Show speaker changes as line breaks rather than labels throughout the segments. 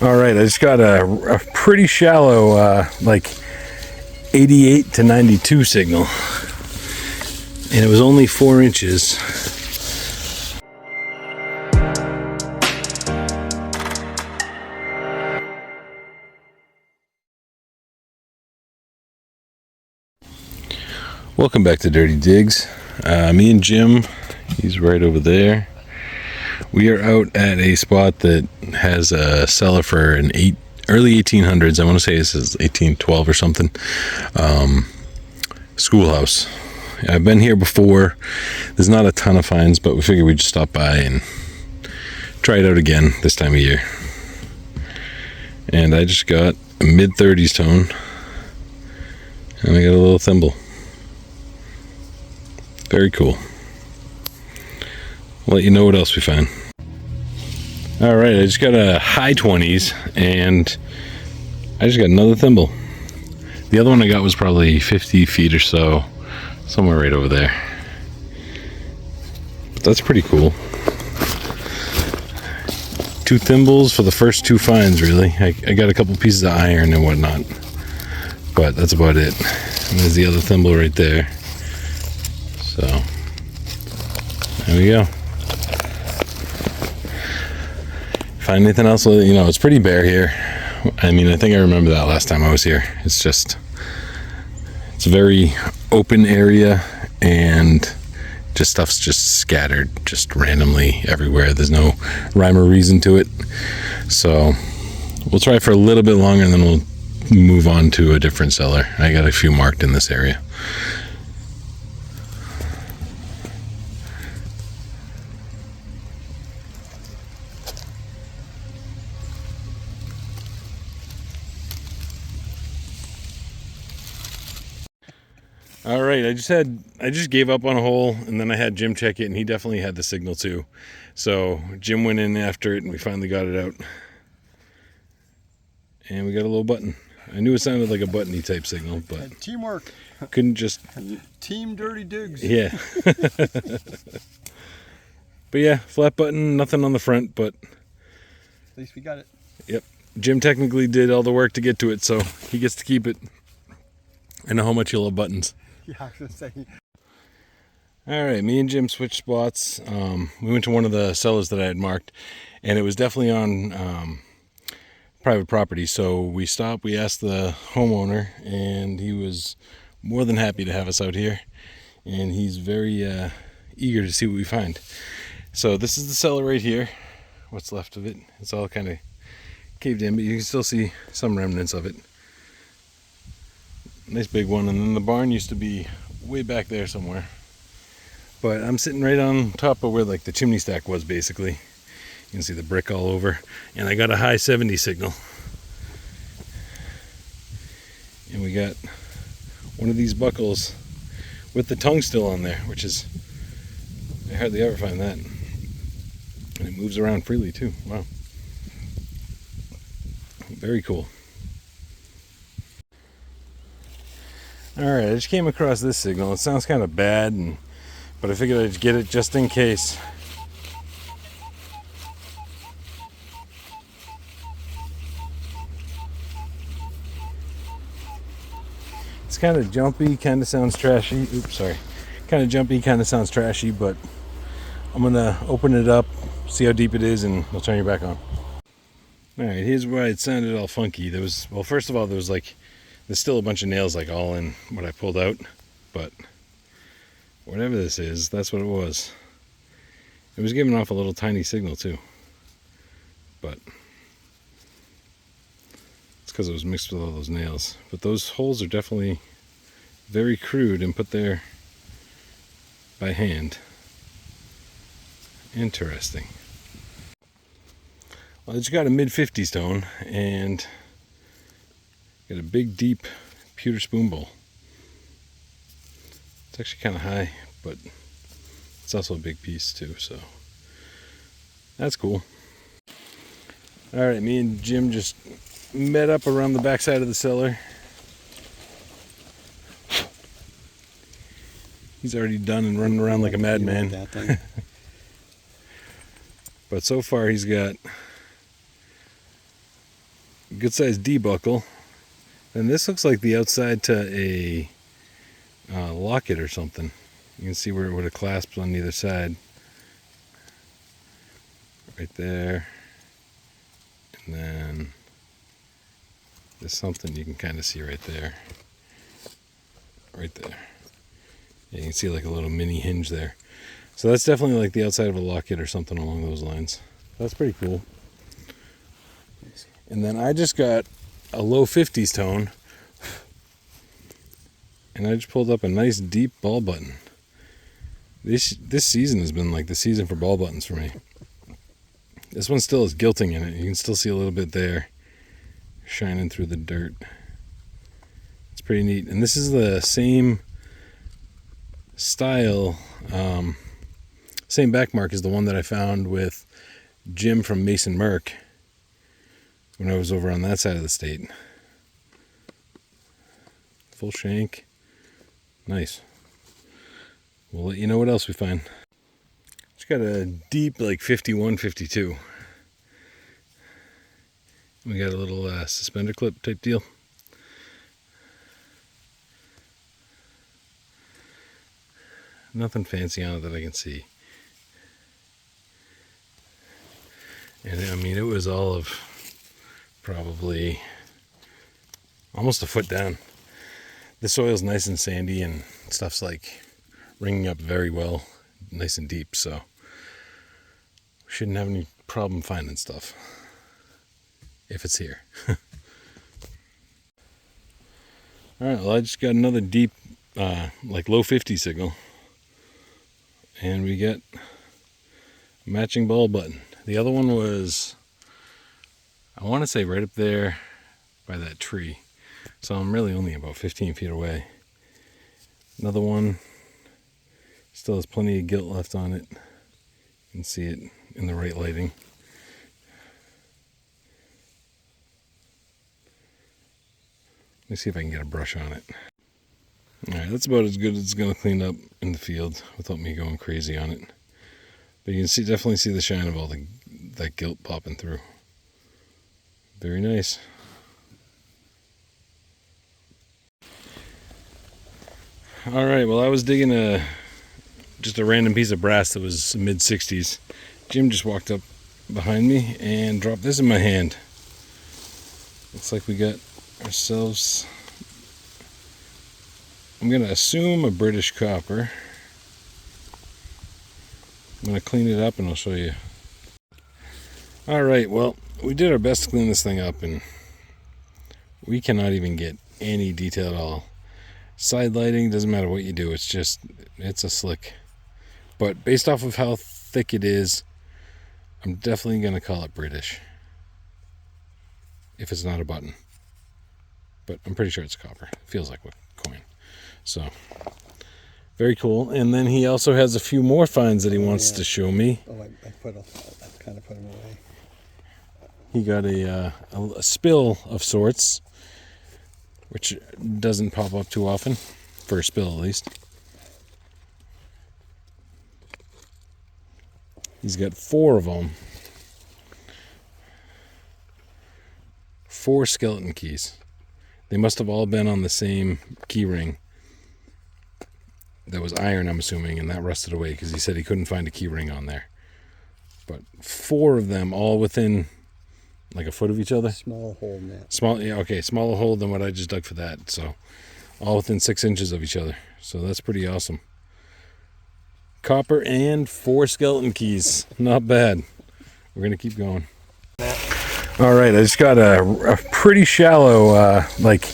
All right, I just got a pretty shallow, like 88 to 92 signal, and it was only 4 inches. Welcome back to Dirty Digs. Me and Jim, he's right over there. We are out at a spot that has a cellar for an early 1800s. I want to say this is 1812 or something. Schoolhouse. I've been here before. There's not a ton of finds, but we figured we'd just stop by and try it out again this time of year. And I just got a mid-30s tone, and I got a little thimble. Very cool. I'll let you know what else we find. All right, I just got a high 20s, and I just got another thimble. The other one I got was probably 50 feet or so, somewhere right over there. But that's pretty cool. 2 thimbles for the first 2 finds, really. I got a couple pieces of iron and whatnot, but that's about it. And there's the other thimble right there. So, there we go. Find anything else? You know, it's pretty bare here. I mean, I think I remember that last time I was here. It's a very open area, and just stuff's just scattered just randomly everywhere. There's no rhyme or reason to it. So we'll try for a little bit longer, and then we'll move on to a different cellar. I got a few marked in this area. All right, I just gave up on a hole, and then I had Jim check it, and he definitely had the signal too. So Jim went in after it, and we finally got it out. And we got a little button. I knew it sounded like a buttony type signal, but
teamwork.
Couldn't just
Team Dirty Digs.
Yeah. But yeah, flat button, nothing on the front, but
at least we got it.
Yep. Jim technically did all the work to get to it, so he gets to keep it. I know how much you love buttons.
Yeah, I was gonna say.
All right, me and Jim switched spots. We went to one of the cellars that I had marked, and it was definitely on private property. So we stopped, we asked the homeowner, and he was more than happy to have us out here. And he's very eager to see what we find. So this is the cellar right here. What's left of it. It's all kind of caved in, but you can still see some remnants of it. Nice big one, and then the barn used to be way back there somewhere. But I'm sitting right on top of where like the chimney stack was, basically. You can see the brick all over, and I got a high 70 signal. And we got one of these buckles with the tongue still on there, which is, I hardly ever find that. And it moves around freely too. Wow. Very cool. Alright, I just came across this signal. It sounds kind of bad, but I figured I'd get it just in case. It's kind of jumpy, kind of sounds trashy. Oops, sorry. Kind of jumpy, kind of sounds trashy, but I'm going to open it up, see how deep it is, and I'll turn you back on. Alright, here's why it sounded all funky. Well, first of all, there's still a bunch of nails like all in what I pulled out, but whatever this is, that's what it was. It was giving off a little tiny signal too, but it's because it was mixed with all those nails. But those holes are definitely very crude and put there by hand. Interesting. Well, I just got a mid-50s tone and got a big, deep pewter spoon bowl. It's actually kind of high, but it's also a big piece too, so that's cool. All right, me and Jim just met up around the backside of the cellar. He's already done and running around like a madman. But so far he's got good sized D buckle. And this looks like the outside to a locket or something. You can see where it would have clasped on either side. Right there. And then there's something you can kind of see right there. Right there. Yeah, you can see like a little mini hinge there. So that's definitely like the outside of a locket or something along those lines. That's pretty cool. And then I just got a low 50s tone. And I just pulled up a nice deep ball button. This season has been like the season for ball buttons for me. This one still has gilting in it. You can still see a little bit there shining through the dirt. It's pretty neat. And this is the same style, same back mark as the one that I found with Jim from Mason Merck when I was over on that side of the state. Full shank. Nice. We'll let you know what else we find. Just got a deep like 51, 52. We got a little suspender clip type deal. Nothing fancy on it that I can see. And I mean, it was all of probably almost a foot down. The soil's nice and sandy and stuff's like ringing up very well, nice and deep, so we shouldn't have any problem finding stuff if it's here. Alright, well I just got another deep like low 50 signal, and we get a matching ball button. The other one was, I want to say right up there by that tree, so I'm really only about 15 feet away. Another one still has plenty of gilt left on it. You can see it in the right lighting. Let me see if I can get a brush on it. Alright, that's about as good as it's going to clean up in the field without me going crazy on it. But you can definitely see the shine of all that gilt popping through. Very nice. Alright, well I was digging just a random piece of brass that was mid-60s. Jim just walked up behind me and dropped this in my hand. Looks like we got ourselves, I'm going to assume a British copper. I'm going to clean it up and I'll show you. Alright, well, we did our best to clean this thing up and we cannot even get any detail at all. Side lighting, doesn't matter what you do, it's a slick. But based off of how thick it is, I'm definitely going to call it British. If it's not a button. But I'm pretty sure it's copper. It feels like a coin. So, very cool. And then he also has a few more finds that he wants to show me.
Oh, I kind of put them away.
He got a spill of sorts, which doesn't pop up too often, for a spill at least. He's got 4 of them. 4 skeleton keys. They must have all been on the same key ring. That was iron, I'm assuming, and that rusted away because he said he couldn't find a key ring on there. But 4 of them, all within like a foot of each other.
Small hole in that.
Yeah, okay, smaller hole than what I just dug for that. So, all within 6 inches of each other. So that's pretty awesome. Copper and 4 skeleton keys. Not bad. We're gonna keep going. All right, I just got a pretty shallow, like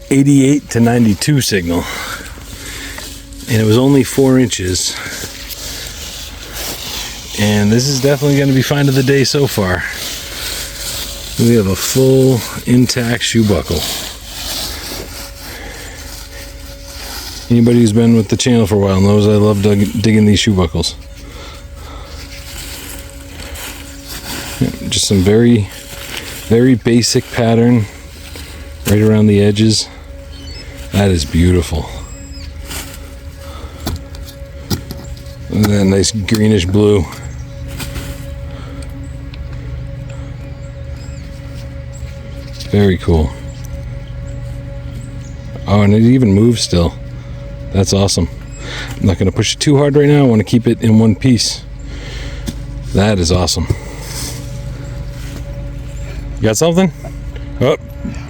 88 to 92 signal, and it was only 4 inches. And this is definitely going to be find of the day so far. We have a full intact shoe buckle. Anybody who's been with the channel for a while knows I love digging these shoe buckles. Just some very, very basic pattern right around the edges. That is beautiful. Look at that nice greenish blue. Very cool. Oh, and it even moves still. That's awesome. I'm not going to push it too hard right now. I want to keep it in one piece. That is awesome. You got something? Oh,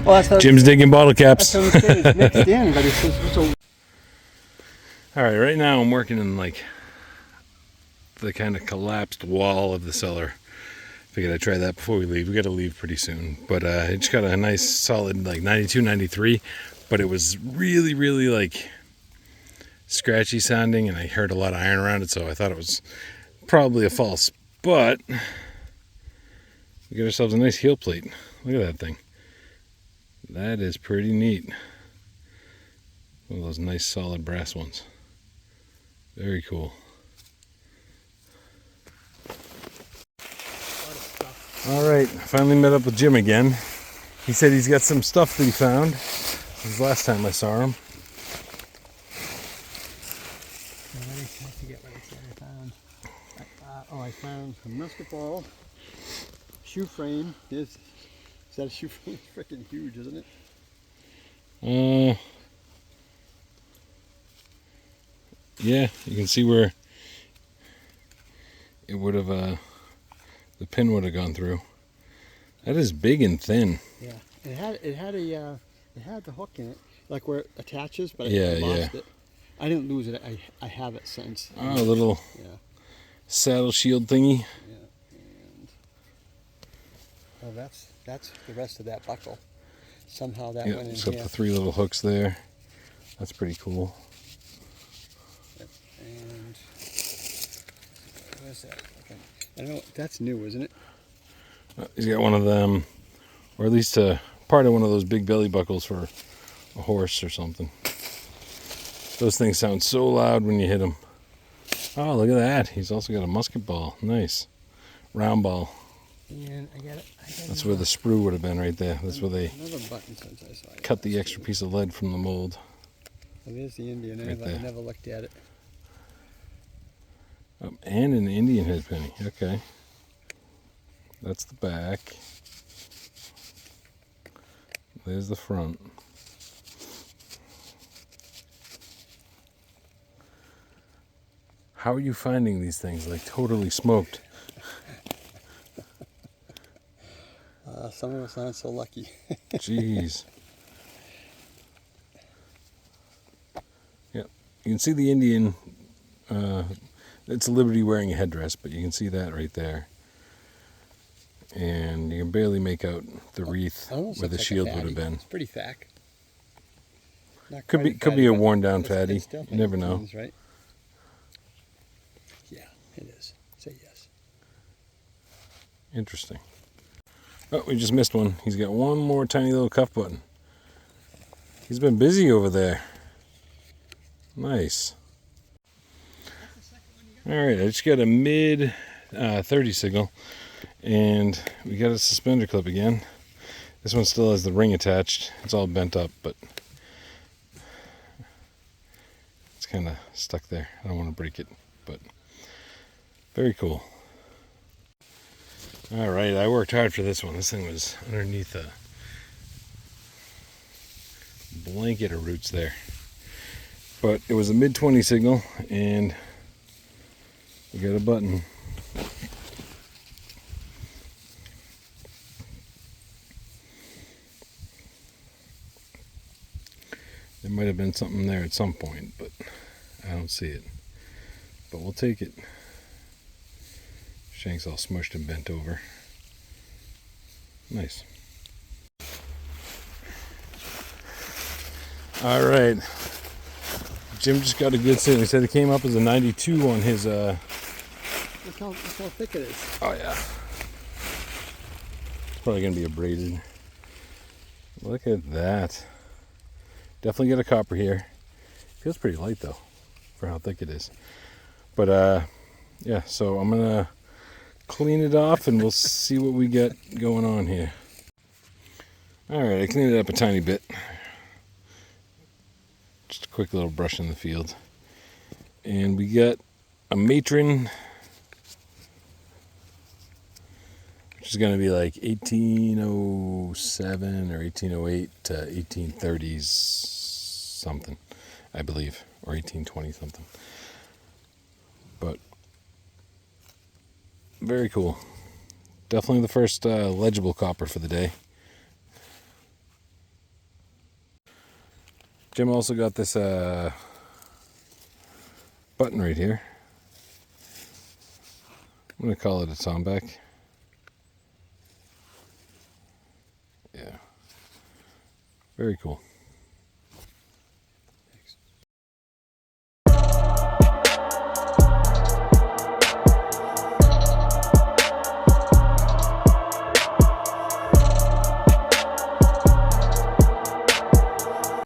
Well, that's
Jim's digging bottle caps.
that's what I'm saying. It's mixed in, but it's so.
All right, right now I'm working in like the kind of collapsed wall of the cellar. Figured I'd try that before we leave. We got to leave pretty soon, but it just got a nice solid like 92, 93, but it was really, really like scratchy sounding, and I heard a lot of iron around it, so I thought it was probably a false, but we got ourselves a nice heel plate. Look at that thing. That is pretty neat. One of those nice solid brass ones. Very cool. All right, finally met up with Jim again. He said he's got some stuff that he found. This was the last time I saw him.
I forget what I found. I found a musket ball, shoe frame. Is that a shoe frame? It's freaking huge, isn't it?
Yeah, you can see where it would have, the pin would have gone through. That is big and thin.
Yeah, it had the hook in it, like where it attaches, but
Yeah,
I lost
yeah.
it. I didn't lose it. I have it since.
Oh, a little
Yeah.
saddle shield thingy.
Yeah. And that's the rest of that buckle. Somehow that
Yeah,
went in
it's got
here.
the 3 little hooks there. That's pretty cool.
And where's that? Okay. I don't know. That's new, isn't it?
He's got one of them, or at least a part of one of those big belly buckles for a horse or something. Those things sound so loud when you hit them. Oh, look at that. He's also got a musket ball. Nice. Round ball.
And I got it.
That's where the sprue would have been right there. That's where they
Another button since I saw it.
cut the extra piece of lead from the mold.
Oh, there's the Indian.
Right
I
there.
never looked at it.
Oh, and an Indian head penny. Okay. That's the back. There's the front. How are you finding these things like totally smoked?
Some of us aren't so lucky.
Jeez. Yep. You can see the Indian. It's a Liberty wearing a headdress, but you can see that right there. And you can barely make out the wreath
Almost
where the
looks like a
shield would
fatty.
have been.
It's pretty thick. Not
Could
quite
be a
but
worn down
it's
fatty.
definitely
You never know.
jeans, right? Yeah, it is. Say yes.
Interesting. Oh, we just missed one. He's got one more tiny little cuff button. He's been busy over there. Nice. All right, I just got a mid 30 signal, and we got a suspender clip again. This one still has the ring attached. It's all bent up, but it's kind of stuck there. I don't want to break it, but very cool. All right, I worked hard for this one. This thing was underneath a blanket of roots there. But it was a mid-20 signal, and we got a button. There might have been something there at some point, but I don't see it. But we'll take it. Shank's all smushed and bent over. Nice. All right. Jim just got a good signal. He said it came up as a 92 on his.
Look how thick it is.
Oh yeah. It's probably gonna be a braided. Look at that. Definitely got a copper here. Feels pretty light though, for how thick it is. But yeah. So I'm gonna clean it off and we'll see what we got going on here. All right, I cleaned it up a tiny bit. Just a quick little brush in the field. And we got a matron, which is going to be like 1807 or 1808 to 1830s something, I believe, or 1820 something. But very cool. Definitely the first legible copper for the day. Jim also got this button right here. I'm going to call it a tomback. Yeah. Very cool.